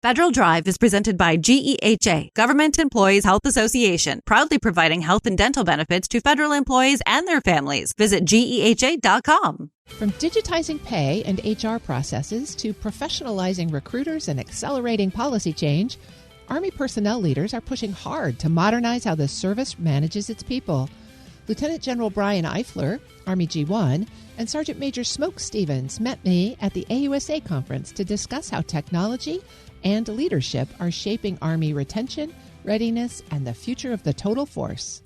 Federal Drive is presented by GEHA, Government Employees Health Association, proudly providing health and dental benefits to federal employees and their families. Visit GEHA.com. From digitizing pay and HR processes to professionalizing recruiters and accelerating policy change, Army personnel leaders are pushing hard to modernize how the service manages its people. Lieutenant General Brian Eifler, Army G1, and Sergeant Major Smoke Stevens met me at the AUSA conference to discuss how technology and leadership are shaping Army retention, readiness, and the future of the total force.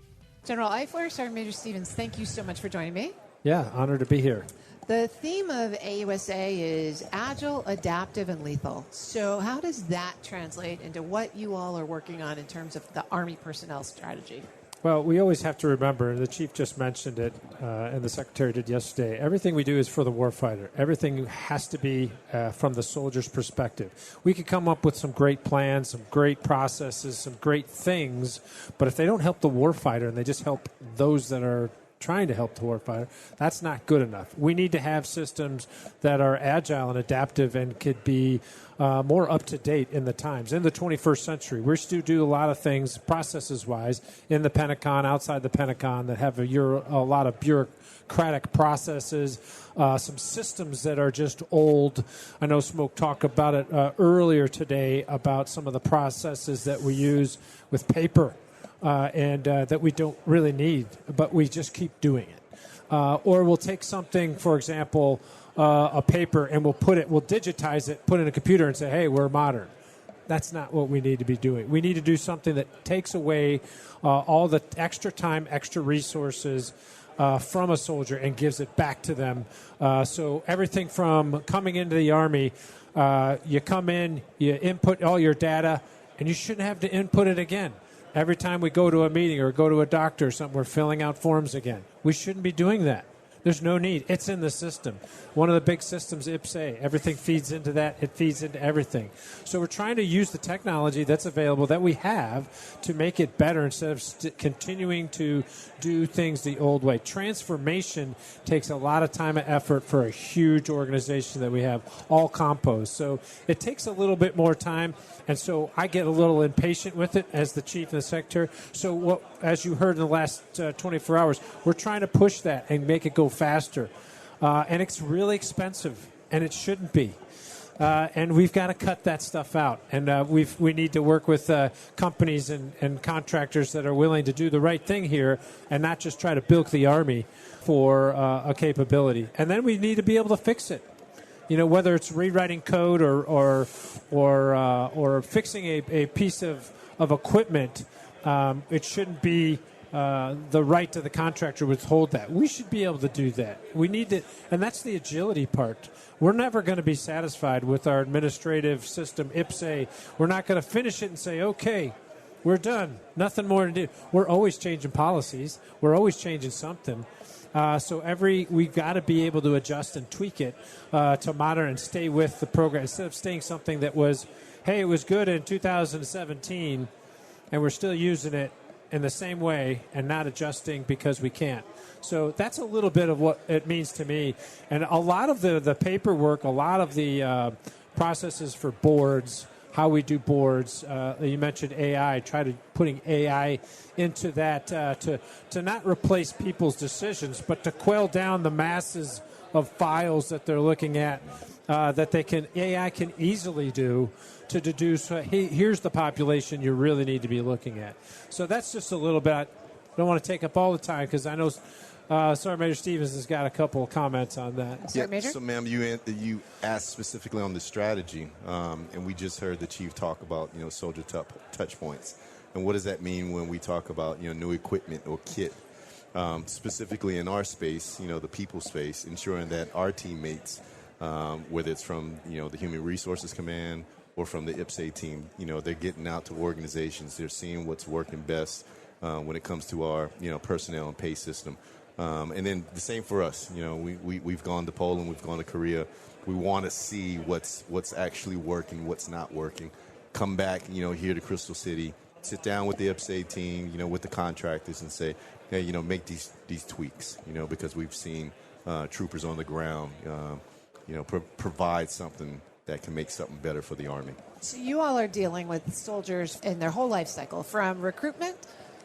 General Eifler, Sergeant Major Stevens, thank you so much for joining me. Yeah, honored to be here. The theme of AUSA is agile, adaptive, and lethal. So how does that translate into what you all are working on in terms of the Army personnel strategy? Well, we always have to remember, and the Chief just mentioned it, and the Secretary did yesterday, everything we do is for the warfighter. Everything has to be from the soldier's perspective. We could come up with some great plans, some great processes, some great things, but if they don't help the warfighter and they just help those that are trying to help the warfighter, that's not good enough. We need to have systems that are agile and adaptive and could be more up-to-date in the times. In the 21st century, we still do a lot of things, processes-wise, in the Pentagon, outside the Pentagon, that have a lot of bureaucratic processes, some systems that are just old. I know Smoke talked about it earlier today about some of the processes that we use with paper and that we don't really need, but we just keep doing it. Or we'll take something, for example, a paper, and we'll digitize it, put it in a computer, and say, hey, we're modern. That's not what we need to be doing. We need to do something that takes away all the extra time, extra resources from a soldier and gives it back to them. So everything from coming into the Army, you come in, you input all your data, and you shouldn't have to input it again. Every time we go to a meeting or go to a doctor or something, we're filling out forms again. We shouldn't be doing that. There's no need. It's in the system. One of the big systems, IPSA, everything feeds into that. It feeds into everything. So we're trying to use the technology that's available, that we have, to make it better instead of continuing to do things the old way. Transformation takes a lot of time and effort for a huge organization that we have, all composed. So it takes a little bit more time, and so I get a little impatient with it as the Chief and the Secretary. So as you heard in the last 24 hours, we're trying to push that and make it go faster. And it's really expensive, and it shouldn't be. And we've got to cut that stuff out. And we need to work with companies and contractors that are willing to do the right thing here and not just try to bilk the Army for a capability. And then we need to be able to fix it. You know, whether it's rewriting code or fixing a piece of equipment, it shouldn't be the right to the contractor withhold that. We should be able to do that. We need to, and that's the agility part. We're never going to be satisfied with our administrative system, IPSA. We're not going to finish it and say, okay, we're done. Nothing more to do. We're always changing policies. We're always changing something. So we've got to be able to adjust and tweak it to modern and stay with the program instead of staying something that was, hey, it was good in 2017 and we're still using it in the same way and not adjusting because we can't. So that's a little bit of what it means to me. And a lot of the paperwork, a lot of the processes for boards, how we do boards, you mentioned AI, putting AI into that to not replace people's decisions, but to quell down the masses of files that they're looking at that AI can easily do to deduce, hey, here's the population you really need to be looking at. So that's just a little bit. I don't want to take up all the time because I know Sergeant Major Stevens has got a couple of comments on that. Yeah, so, ma'am, you asked specifically on the strategy, and we just heard the Chief talk about, soldier touch points. And what does that mean when we talk about, new equipment or kit? Specifically in our space, the people space, ensuring that our teammates, whether it's from, the Human Resources Command or from the IPSA team, they're getting out to organizations. They're seeing what's working best when it comes to our, personnel and pay system. And then the same for us. We've gone to Poland, we've gone to Korea. We want to see what's actually working, what's not working. Come back, here to Crystal City, sit down with the IPSA team, with the contractors and say, hey, make these tweaks, because we've seen troopers on the ground, provide something that can make something better for the Army. So you all are dealing with soldiers in their whole life cycle, from recruitment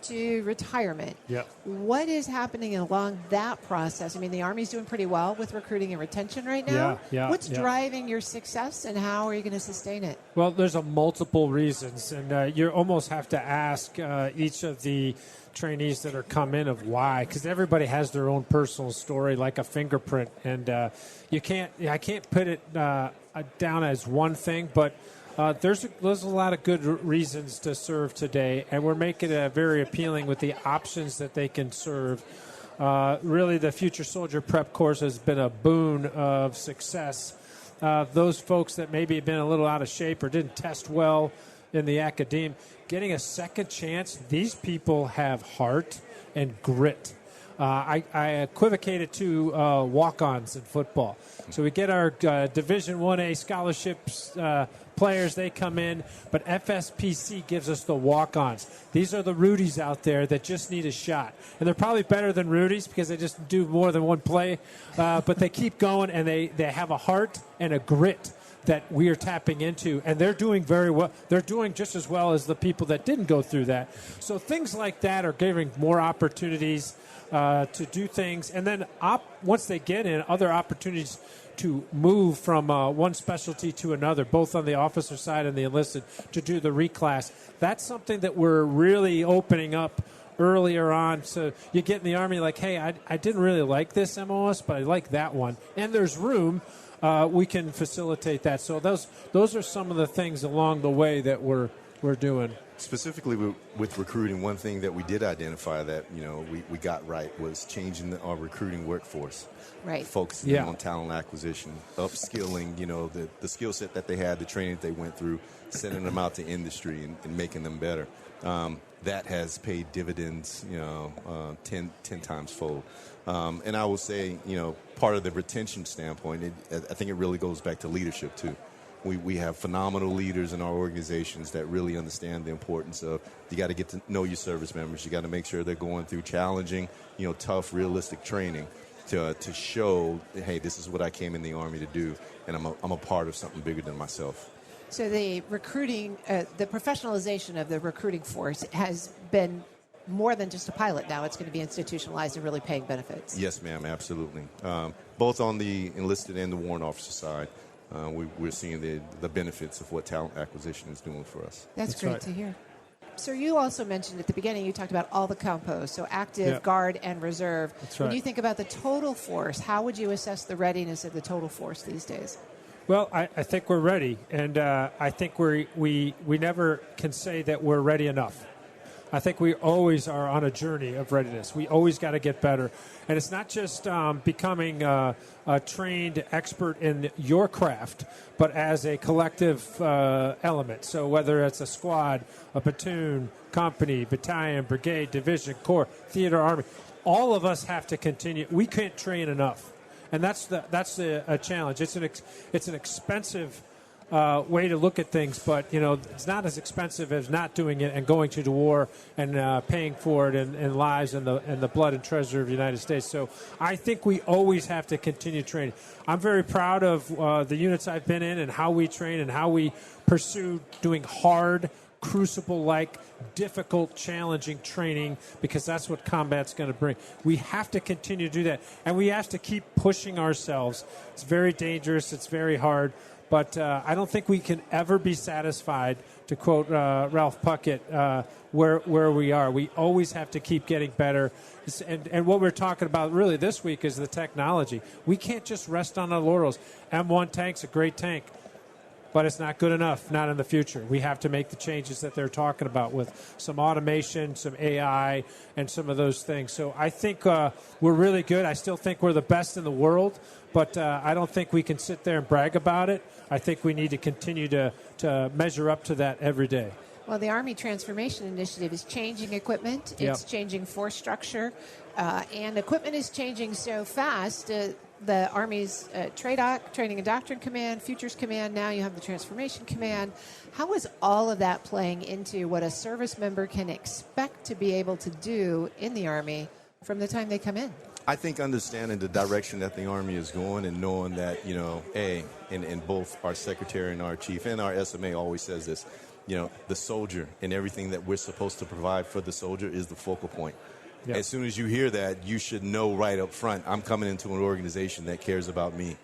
to retirement. Yep. What is happening along that process? I mean, the Army's doing pretty well with recruiting and retention right now. What's driving your success, and how are you going to sustain it? Well, there's a multiple reasons, and you almost have to ask each of the trainees that are come in of why, because everybody has their own personal story, like a fingerprint, and I can't put it down as one thing, but there's a lot of good reasons to serve today, and we're making it very appealing with the options that they can serve. Really, the Future Soldier Prep course has been a boon of success. Those folks that maybe have been a little out of shape or didn't test well in the academe, getting a second chance, these people have heart and grit. I equivocated to walk-ons in football. So we get our Division 1A scholarships players, they come in, but FSPC gives us the walk-ons. These are the Rudies out there that just need a shot. And they're probably better than Rudies because they just do more than one play, but they keep going, and they have a heart and a grit that we are tapping into, and they're doing very well. They're doing just as well as the people that didn't go through that. So things like that are giving more opportunities to do things, and then once they get in, other opportunities to move from one specialty to another, both on the officer side and the enlisted, to do the reclass. That's something that we're really opening up earlier on. So you get in the Army like, hey, I didn't really like this MOS, but I like that one. And there's room. We can facilitate that. So those are some of the things along the way that we're doing. Specifically with recruiting, one thing that we did identify that we got right was changing our recruiting workforce. Right. Focusing on talent acquisition, upskilling, the skill set that they had, the training that they went through, sending them out to industry and making them better. That has paid dividends, 10 times fold. And I will say, part of the retention standpoint, I think it really goes back to leadership too. We have phenomenal leaders in our organizations that really understand the importance of, you got to get to know your service members. You got to make sure they're going through challenging, tough, realistic training to show, hey, this is what I came in the Army to do, and I'm a part of something bigger than myself. So the recruiting, the professionalization of the recruiting force has been more than just a pilot now. It's going to be institutionalized and really paying benefits. Yes, ma'am, absolutely. Both on the enlisted and the warrant officer side. We're seeing the benefits of what talent acquisition is doing for us. That's great to hear. So you also mentioned at the beginning, you talked about all the compos, so active, guard, and reserve. That's right. When you think about the total force, how would you assess the readiness of the total force these days? Well, I think we're ready, and I think we never can say that we're ready enough. I think we always are on a journey of readiness. We always got to get better. And it's not just becoming a trained expert in your craft, but as a collective element. So whether it's a squad, a platoon, company, battalion, brigade, division, corps, theater, army, all of us have to continue. We can't train enough. And that's a challenge. It's an expensive way to look at things, but it's not as expensive as not doing it and going to the war and paying for it in lives and the blood and treasure of the United States. So I think we always have to continue training. I'm very proud of the units I've been in and how we train and how we pursue doing hard, crucible-like, difficult, challenging training, because that's what combat's going to bring. We have to continue to do that, and we have to keep pushing ourselves. It's very dangerous. It's very hard. But I don't think we can ever be satisfied, to quote Ralph Puckett, where we are. We always have to keep getting better. And what we're talking about really this week is the technology. We can't just rest on our laurels. M1 tank's a great tank, but it's not good enough, not in the future. We have to make the changes that they're talking about with some automation, some AI, and some of those things. So I think we're really good. I still think we're the best in the world, but I don't think we can sit there and brag about it. I think we need to continue to measure up to that every day. Well, the Army Transformation Initiative is changing equipment. It's changing force structure, and equipment is changing so fast. The Army's Training and Doctrine Command, Futures Command, now you have the Transformation Command. How is all of that playing into what a service member can expect to be able to do in the Army from the time they come in? I think understanding the direction that the Army is going and knowing that, and both our Secretary and our Chief and our SMA always says this, the soldier and everything that we're supposed to provide for the soldier is the focal point. Yep. As soon as you hear that, you should know right up front, I'm coming into an organization that cares about me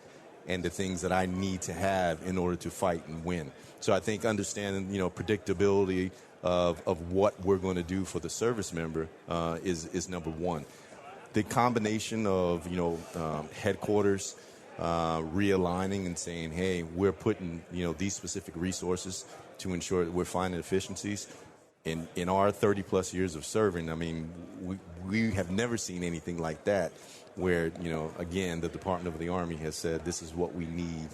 and the things that I need to have in order to fight and win. So I think understanding, predictability of what we're going to do for the service member is number one. The combination of, headquarters realigning and saying, hey, we're putting, these specific resources to ensure that we're finding efficiencies. In our 30-plus years of serving, I mean, we have never seen anything like that where, again, the Department of the Army has said this is what we need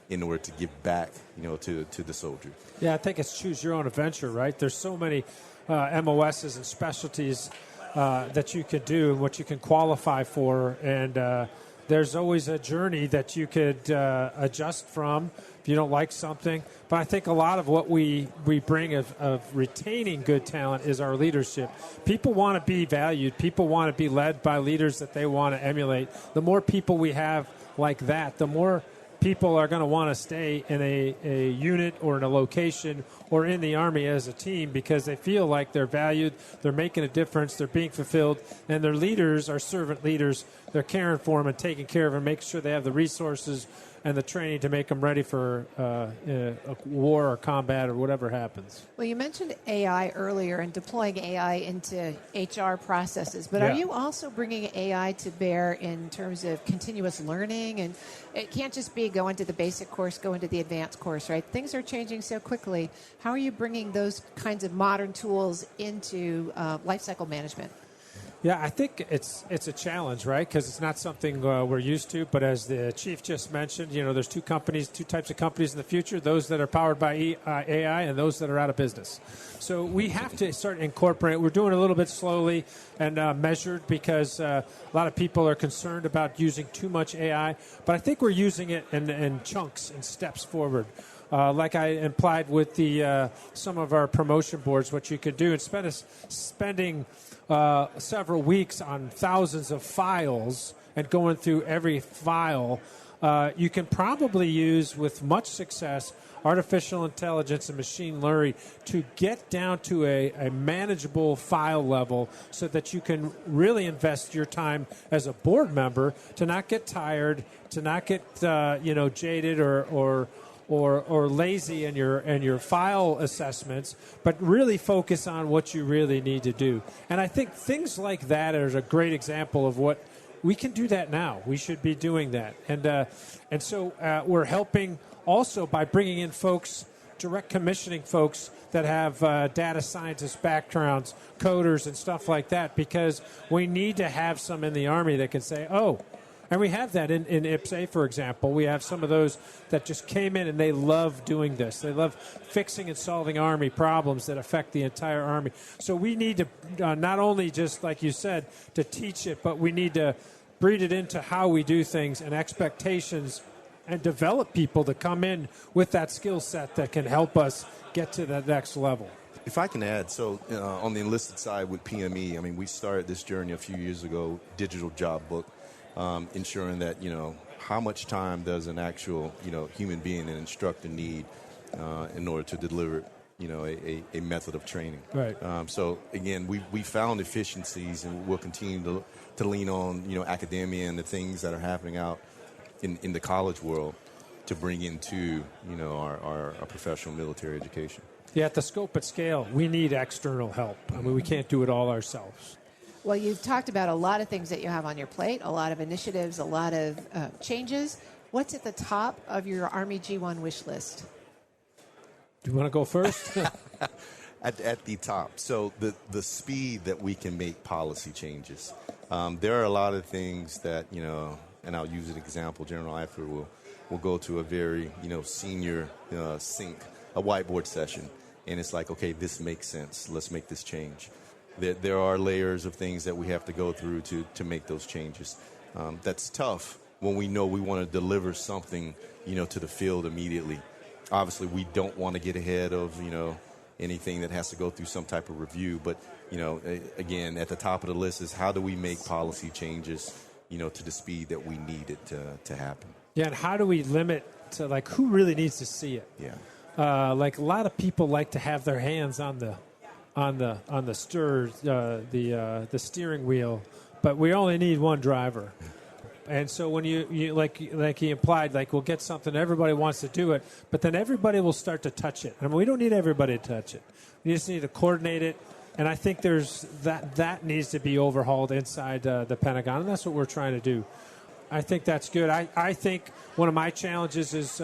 in order to give back, to the soldier. Yeah, I think it's choose your own adventure, right? There's so many MOSs and specialties that you could do and what you can qualify for, and there's always a journey that you could adjust from if you don't like something. But I think a lot of what we bring of retaining good talent is our leadership. People want to be valued. People want to be led by leaders that they want to emulate. The more people we have like that, the more people are going to want to stay in a unit or in a location or in the Army as a team because they feel like they're valued, they're making a difference, they're being fulfilled, and their leaders are servant leaders. They're caring for them and taking care of them, making sure they have the resources and the training to make them ready for a war or combat or whatever happens. Well, you mentioned AI earlier and deploying AI into HR processes, but are you also bringing AI to bear in terms of continuous learning? And it can't just be go into the basic course, go into the advanced course, right? Things are changing so quickly. How are you bringing those kinds of modern tools into lifecycle management? Yeah, I think it's a challenge, right? Because it's not something we're used to. But as the chief just mentioned, there's two types of companies in the future: those that are powered by AI and those that are out of business. So we have to start incorporating. We're doing it a little bit slowly and measured because a lot of people are concerned about using too much AI. But I think we're using it in chunks and steps forward. Like I implied with the some of our promotion boards, what you could do instead of spending several weeks on thousands of files and going through every file, you can probably use with much success artificial intelligence and machine learning to get down to a manageable file level so that you can really invest your time as a board member to not get tired, to not get jaded or lazy in your file assessments, but really focus on what you really need to do. And I think things like that are a great example of what we can do that now. We should be doing that. And so we're helping also by bringing in folks, direct commissioning folks that have data scientist backgrounds, coders and stuff like that, because we need to have some in the Army that can say, and we have that in IPSA, for example. We have some of those that just came in and they love doing this. They love fixing and solving Army problems that affect the entire Army. So we need to not only just, like you said, to teach it, but we need to breed it into how we do things and expectations and develop people to come in with that skill set that can help us get to the next level. If I can add, so on the enlisted side with PME, I mean, we started this journey a few years ago, digital job book. Ensuring that, how much time does an actual, human being, an instructor need in order to deliver, a method of training. Right. So, again, we found efficiencies, and we'll continue to lean on, academia and the things that are happening out in the college world to bring into, our professional military education. Yeah, at the scope and scale, we need external help. I mean, we can't do it all ourselves. Well, you've talked about a lot of things that you have on your plate, a lot of initiatives, a lot of changes. What's at the top of your Army G1 wish list? Do you want to go first? At the top. So the speed that we can make policy changes. There are a lot of things that, and I'll use an example. General Eifler will go to a very, senior sync, a whiteboard session. And it's like, okay, this makes sense. Let's make this change. There are layers of things that we have to go through to make those changes. That's tough when we know we want to deliver something, to the field immediately. Obviously, we don't want to get ahead of, anything that has to go through some type of review. But, again, at the top of the list is how do we make policy changes, to the speed that we need it to happen. Yeah, and how do we limit to, who really needs to see it? Yeah. A lot of people like to have their hands on the steering wheel, but we only need one driver. And so when you like he implied, we'll get something, everybody wants to do it, but then everybody will start to touch it. I mean, we don't need everybody to touch it. We just need to coordinate it. And I think there's that needs to be overhauled inside the Pentagon, and that's what we're trying to do. I think that's good. I think one of my challenges is,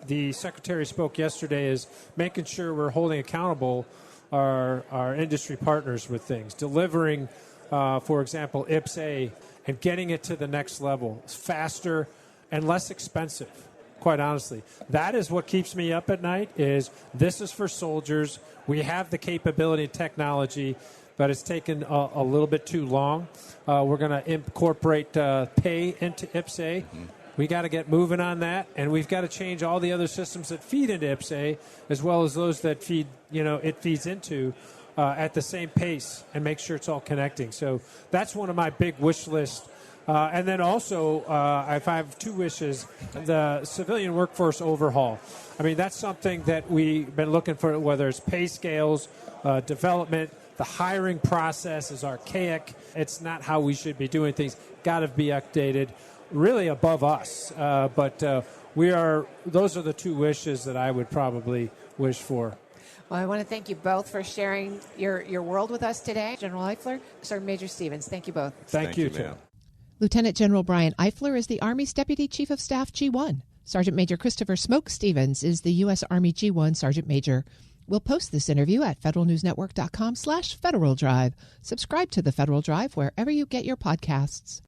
the Secretary spoke yesterday, is making sure we're holding accountable our industry partners with things, delivering, for example, IPSA, and getting it to the next level faster and less expensive, quite honestly. That is what keeps me up at night, is this is for soldiers. We have the capability and technology, but it's taken a little bit too long. We're going to incorporate pay into IPSA. Mm-hmm. We got to get moving on that, and we've got to change all the other systems that feed into IPSA, as well as those that it feeds into, at the same pace, and make sure it's all connecting. So that's one of my big wish lists. And then also, if I have two wishes, the civilian workforce overhaul. I mean, that's something that we've been looking for, whether it's pay scales, development. The hiring process is archaic. It's not how we should be doing things. Got to be updated, really above us. But those are the two wishes that I would probably wish for. Well, I want to thank you both for sharing your world with us today. General Eifler, Sergeant Major Stevens, thank you both. Thank you, too. Lieutenant General Brian Eifler is the Army's Deputy Chief of Staff G1. Sergeant Major Christopher Smoke Stevens is the U.S. Army G1 Sergeant Major. We'll post this interview at federalnewsnetwork.com/Federal Drive. Subscribe to the Federal Drive wherever you get your podcasts.